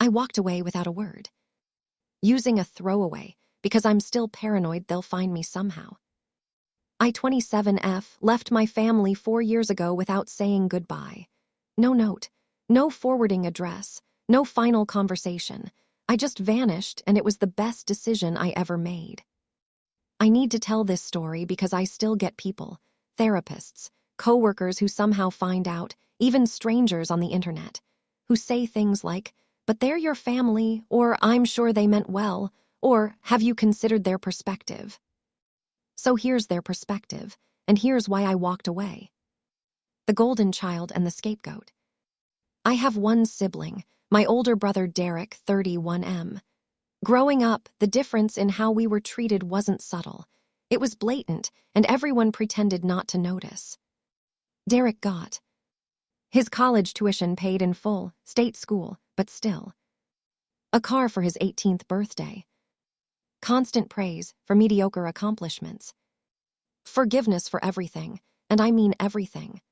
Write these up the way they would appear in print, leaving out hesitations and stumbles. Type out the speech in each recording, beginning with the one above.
I walked away without a word, using a throwaway because I'm still paranoid they'll find me somehow. I-27F left my family 4 years ago without saying goodbye. No note, no forwarding address, no final conversation. I just vanished, and it was the best decision I ever made. I need to tell this story because I still get people, therapists, coworkers who somehow find out, even strangers on the internet, who say things like, "But they're your family," or "I'm sure they meant well," or "Have you considered their perspective?" So here's their perspective, and here's why I walked away. The golden child and the scapegoat. I have one sibling, my older brother Derek, 31M. Growing up, the difference in how we were treated wasn't subtle. It was blatant, and everyone pretended not to notice. Derek got his college tuition paid in full, state school, but still. A car for his 18th birthday. Constant praise for mediocre accomplishments. Forgiveness for everything, and I mean everything.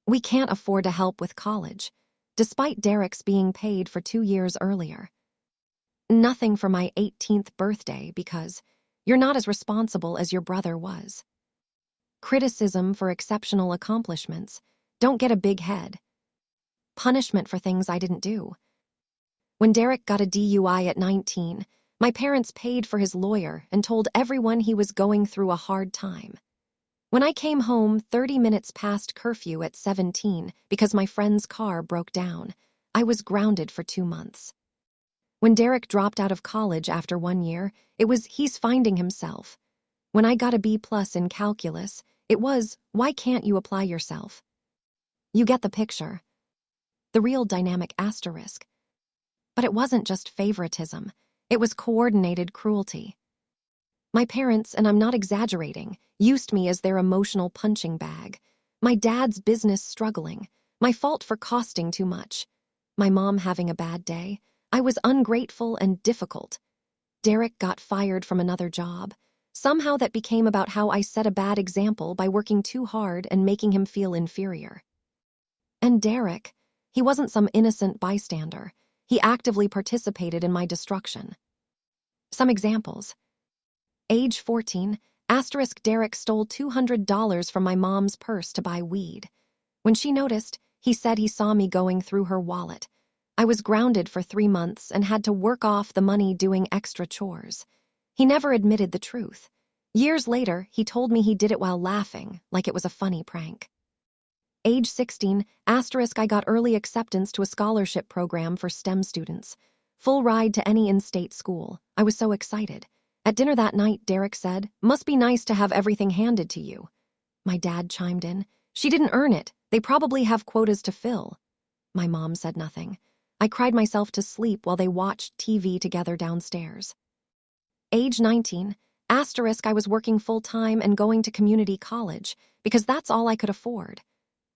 We can't afford to help with college, despite Derek's being paid for 2 years earlier. Nothing for my 18th birthday because you're not as responsible as your brother was. Criticism for exceptional accomplishments. Don't get a big head. Punishment for things I didn't do. When Derek got a DUI at 19, my parents paid for his lawyer and told everyone he was going through a hard time. When I came home 30 minutes past curfew at 17 because my friend's car broke down, I was grounded for 2 months. When Derek dropped out of college after 1 year, it was he's finding himself. When I got a B+ in calculus, it was, why can't you apply yourself? You get the picture. The real dynamic asterisk. But it wasn't just favoritism. It was coordinated cruelty. My parents, and I'm not exaggerating, used me as their emotional punching bag. My dad's business struggling. My fault for costing too much. My mom having a bad day. I was ungrateful and difficult. Derek got fired from another job. Somehow that became about how I set a bad example by working too hard and making him feel inferior. And Derek, he wasn't some innocent bystander. He actively participated in my destruction. Some examples. Age 14, Derek stole $200 from my mom's purse to buy weed. When she noticed, he said he saw me going through her wallet. I was grounded for 3 months and had to work off the money doing extra chores. He never admitted the truth. Years later, he told me he did it while laughing, like it was a funny prank. Age 16, I got early acceptance to a scholarship program for STEM students. Full ride to any in-state school. I was so excited. At dinner that night, Derek said, "Must be nice to have everything handed to you." My dad chimed in, "She didn't earn it. They probably have quotas to fill." My mom said nothing. I cried myself to sleep while they watched TV together downstairs. Age 19, I was working full-time and going to community college because that's all I could afford.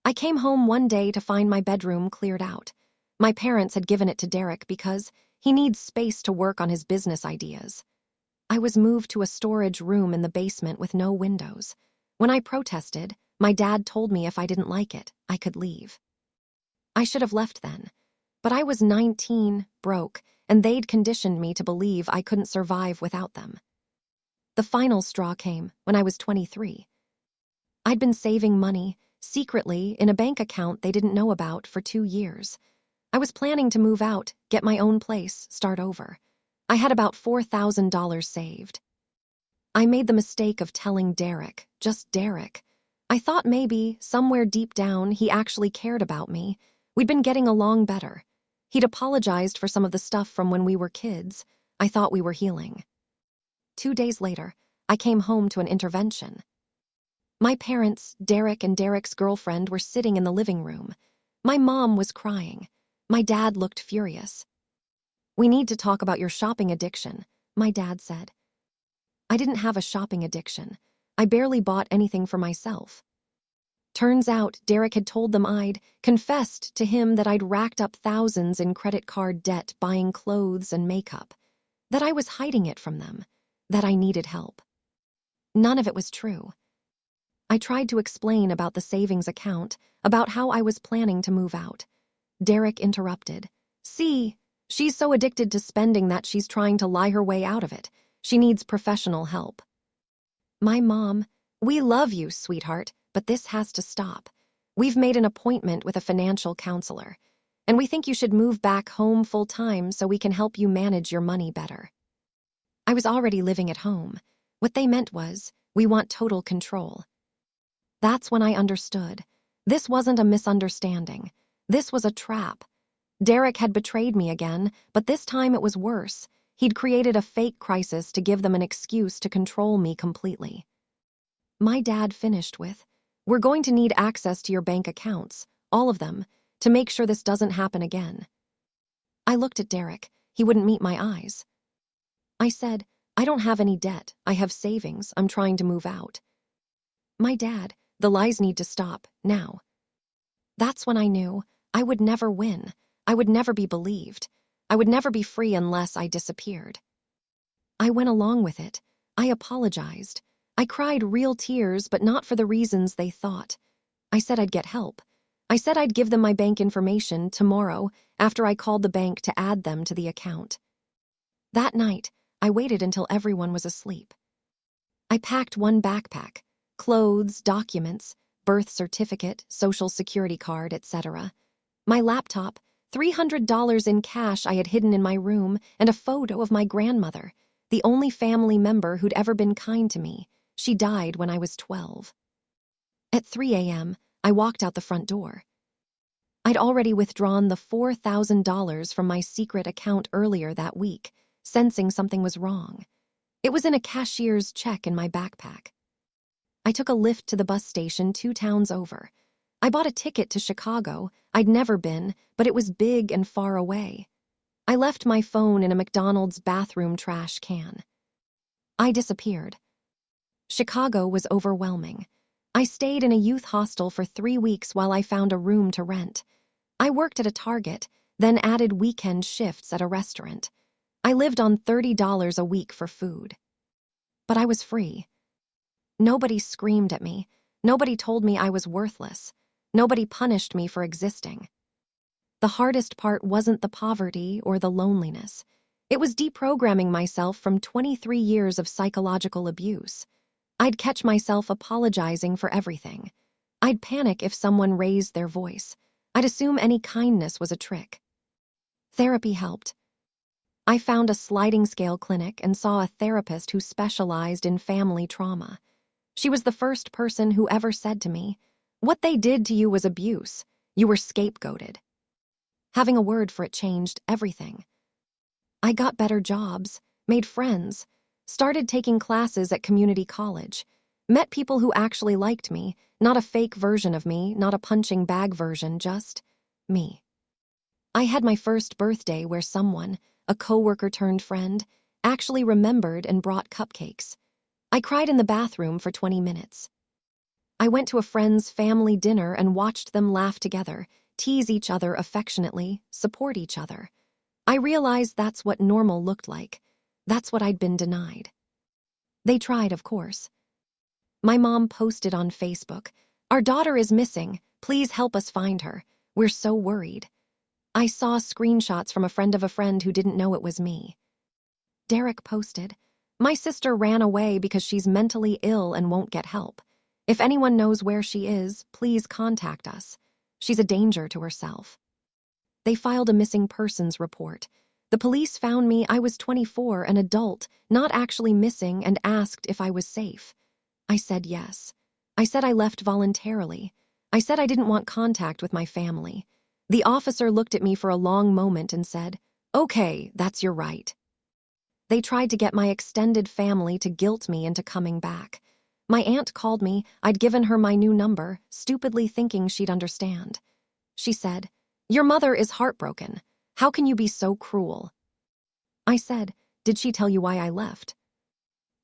I came home one day to find my bedroom cleared out. My parents had given it to Derek because he needs space to work on his business ideas. I was moved to a storage room in the basement with no windows. When I protested, my dad told me if I didn't like it, I could leave. I should have left then, but I was 19, broke, and they'd conditioned me to believe I couldn't survive without them. The final straw came when I was 23. I'd been saving money, secretly, in a bank account they didn't know about for 2 years. I was planning to move out, get my own place, start over. I had about $4,000 saved. I made the mistake of telling Derek, just Derek. I thought maybe, somewhere deep down, he actually cared about me. We'd been getting along better. He'd apologized for some of the stuff from when we were kids. I thought we were healing. 2 days later, I came home to an intervention. My parents, Derek and Derek's girlfriend, were sitting in the living room. My mom was crying. My dad looked furious. "We need to talk about your shopping addiction," my dad said. I didn't have a shopping addiction. I barely bought anything for myself. Turns out Derek had told them I'd confessed to him that I'd racked up thousands in credit card debt buying clothes and makeup, that I was hiding it from them, that I needed help. None of it was true. I tried to explain about the savings account, about how I was planning to move out. Derek interrupted. See, she's so addicted to spending that she's trying to lie her way out of it. She needs professional help. My mom, we love you, sweetheart, but this has to stop. We've made an appointment with a financial counselor, and we think you should move back home full-time so we can help you manage your money better. I was already living at home. What they meant was, we want total control. That's when I understood. This wasn't a misunderstanding. This was a trap. Derek had betrayed me again, but this time it was worse. He'd created a fake crisis to give them an excuse to control me completely. My dad finished with, "We're going to need access to your bank accounts, all of them, to make sure this doesn't happen again." I looked at Derek. He wouldn't meet my eyes. I said, "I don't have any debt. I have savings. I'm trying to move out." "My dad, the lies need to stop, now." That's when I knew I would never win. I would never be believed. I would never be free unless I disappeared. I went along with it. I apologized. I cried real tears, but not for the reasons they thought. I said I'd get help. I said I'd give them my bank information tomorrow after I called the bank to add them to the account. That night, I waited until everyone was asleep. I packed one backpack, clothes, documents, birth certificate, social security card, etc. My laptop, $300 in cash I had hidden in my room, and a photo of my grandmother, the only family member who'd ever been kind to me. She died when I was 12. At 3 a.m., I walked out the front door. I'd already withdrawn the $4,000 from my secret account earlier that week, sensing something was wrong. It was in a cashier's check in my backpack. I took a Lyft to the bus station 2 towns over. I bought a ticket to Chicago. I'd never been, but it was big and far away. I left my phone in a McDonald's bathroom trash can. I disappeared. Chicago was overwhelming. I stayed in a youth hostel for 3 weeks while I found a room to rent. I worked at a Target, then added weekend shifts at a restaurant. I lived on $30 a week for food. But I was free. Nobody screamed at me. Nobody told me I was worthless. Nobody punished me for existing. The hardest part wasn't the poverty or the loneliness. It was deprogramming myself from 23 years of psychological abuse. I'd catch myself apologizing for everything. I'd panic if someone raised their voice. I'd assume any kindness was a trick. Therapy helped. I found a sliding scale clinic and saw a therapist who specialized in family trauma. She was the first person who ever said to me, "What they did to you was abuse. You were scapegoated." Having a word for it changed everything. I got better jobs, made friends, started taking classes at community college, met people who actually liked me, not a fake version of me, not a punching bag version, just me. I had my first birthday where someone, a coworker turned friend, actually remembered and brought cupcakes. I cried in the bathroom for 20 minutes. I went to a friend's family dinner and watched them laugh together, tease each other affectionately, support each other. I realized that's what normal looked like. That's what I'd been denied. They tried, of course. My mom posted on Facebook, "Our daughter is missing. Please help us find her. We're so worried." I saw screenshots from a friend of a friend who didn't know it was me. Derek posted, "My sister ran away because she's mentally ill and won't get help. If anyone knows where she is, please contact us. She's a danger to herself." They filed a missing persons report. The police found me. I was 24, an adult, not actually missing, and asked if I was safe. I said yes. I said I left voluntarily. I said I didn't want contact with my family. The officer looked at me for a long moment and said, "Okay, that's your right." They tried to get my extended family to guilt me into coming back. My aunt called me. I'd given her my new number, stupidly thinking she'd understand. She said, "Your mother is heartbroken. How can you be so cruel?" I said, "Did she tell you why I left?"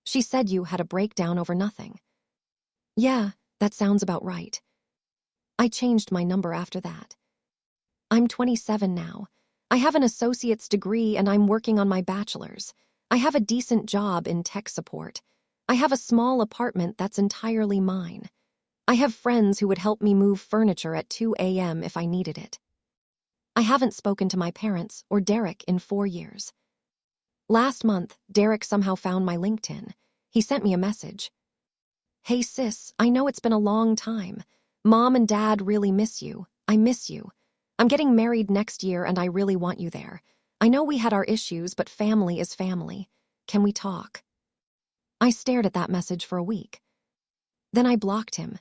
She said you had a breakdown over nothing. Yeah, that sounds about right. I changed my number after that. I'm 27 now. I have an associate's degree and I'm working on my bachelor's. I have a decent job in tech support. I have a small apartment that's entirely mine. I have friends who would help me move furniture at 2 a.m. if I needed it. I haven't spoken to my parents or Derek in 4 years. Last month, Derek somehow found my LinkedIn. He sent me a message. Hey sis, I know it's been a long time. Mom and Dad really miss you. I miss you. I'm getting married next year and I really want you there. I know we had our issues, but family is family. Can we talk? I stared at that message for a week. Then I blocked him.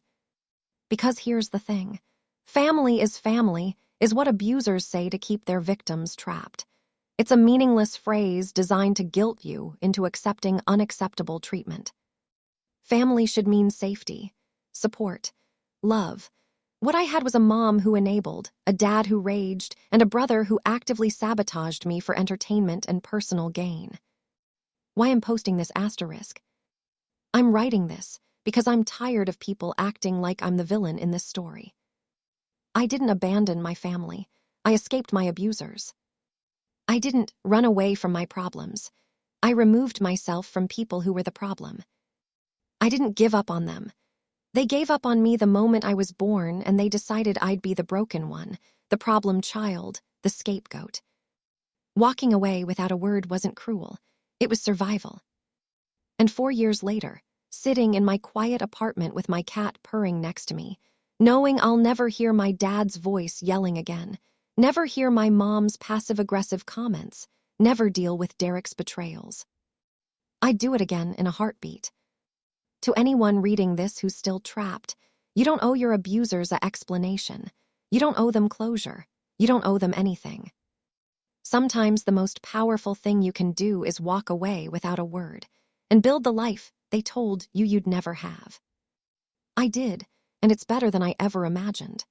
Because here's the thing. Family is what abusers say to keep their victims trapped. It's a meaningless phrase designed to guilt you into accepting unacceptable treatment. Family should mean safety, support, love. What I had was a mom who enabled, a dad who raged, and a brother who actively sabotaged me for entertainment and personal gain. Why I'm posting this asterisk? I'm writing this because I'm tired of people acting like I'm the villain in this story. I didn't abandon my family. I escaped my abusers. I didn't run away from my problems. I removed myself from people who were the problem. I didn't give up on them. They gave up on me the moment I was born, and they decided I'd be the broken one, the problem child, the scapegoat. Walking away without a word wasn't cruel. It was survival. And 4 years later, sitting in my quiet apartment with my cat purring next to me, knowing I'll never hear my dad's voice yelling again, never hear my mom's passive-aggressive comments, never deal with Derek's betrayals. I'd do it again in a heartbeat. To anyone reading this who's still trapped, you don't owe your abusers an explanation. You don't owe them closure. You don't owe them anything. Sometimes the most powerful thing you can do is walk away without a word and build the life they told you you'd never have. I did, and it's better than I ever imagined.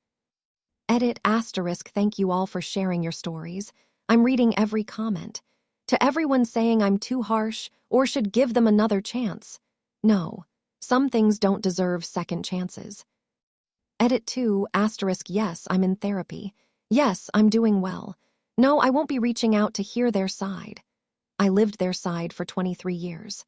Edit asterisk, thank you all for sharing your stories. I'm reading every comment. To everyone saying I'm too harsh or should give them another chance. No, some things don't deserve second chances. Edit 2 asterisk, yes, I'm in therapy. Yes, I'm doing well. No, I won't be reaching out to hear their side. I lived their side for 23 years.